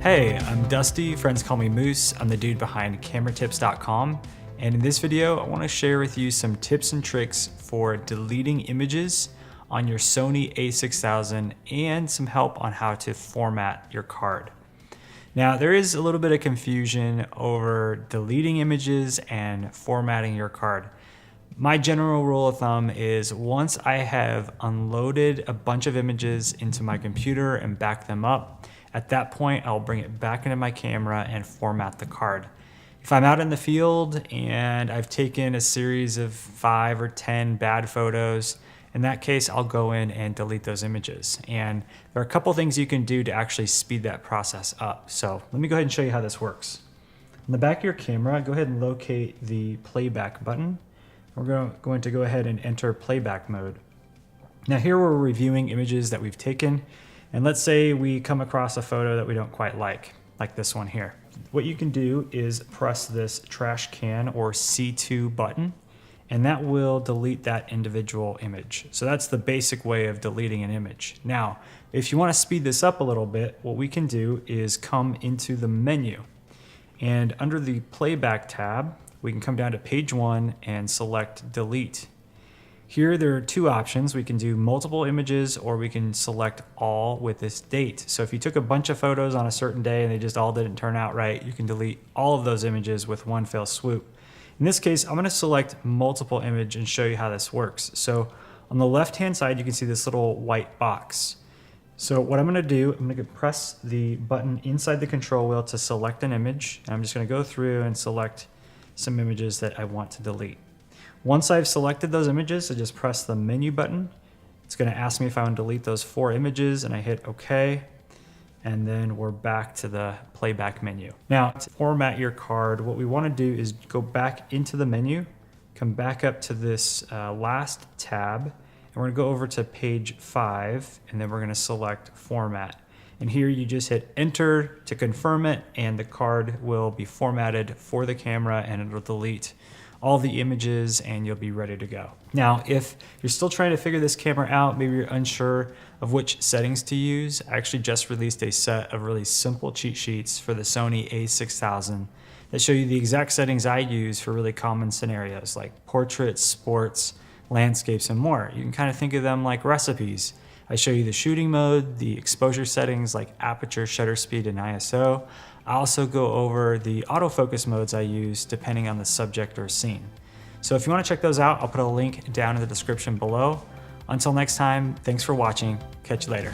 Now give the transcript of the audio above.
Hey, I'm Dusty, friends call me Moose. I'm the dude behind cameratips.com, and in this video I want to share with you some tips and tricks for deleting images on your Sony a6000 and some help on how to format your card. Now, there is a little bit of confusion over deleting images and formatting your card. My general rule of thumb is once I have unloaded a bunch of images into my computer and backed them up, at that point I'll bring it back into my camera and format the card. If I'm out in the field and I've taken a series of 5 or 10 bad photos, in that case I'll go in and delete those images. And there are a couple things you can do to actually speed that process up. So let me go ahead and show you how this works. In the back of your camera, go ahead and locate the playback button. We're going to go ahead and enter playback mode. Now here we're reviewing images that we've taken, and let's say we come across a photo that we don't quite like this one here. What you can do is press this trash can or C2 button, and that will delete that individual image. So that's the basic way of deleting an image. Now, if you want to speed this up a little bit, what we can do is come into the menu, and under the playback tab, we can come down to page 1 and select delete. Here there are two options. We can do multiple images, or we can select all with this date. So if you took a bunch of photos on a certain day and they just all didn't turn out right, you can delete all of those images with one fell swoop. In this case, I'm going to select multiple image and show you how this works. So on the left hand side, you can see this little white box. So what I'm going to do, I'm going to press the button inside the control wheel to select an image. And I'm just going to go through and select some images that I want to delete. Once I've selected those images, I just press the menu button. It's going to ask me if I want to delete those 4 images, and I hit OK. And then we're back to the playback menu. Now, to format your card, what we want to do is go back into the menu, come back up to this last tab, and we're going to go over to page 5, and then we're going to select format. And here you just hit enter to confirm it, and the card will be formatted for the camera, and it'll delete all the images and you'll be ready to go. Now, if you're still trying to figure this camera out, maybe you're unsure of which settings to use, I actually just released a set of really simple cheat sheets for the Sony a6000 that show you the exact settings I use for really common scenarios like portraits, sports, landscapes, and more. You can kind of think of them like recipes. I show you the shooting mode, the exposure settings like aperture, shutter speed, and ISO. I also go over the autofocus modes I use depending on the subject or scene. So if you want to check those out, I'll put a link down in the description below. Until next time, thanks for watching. Catch you later.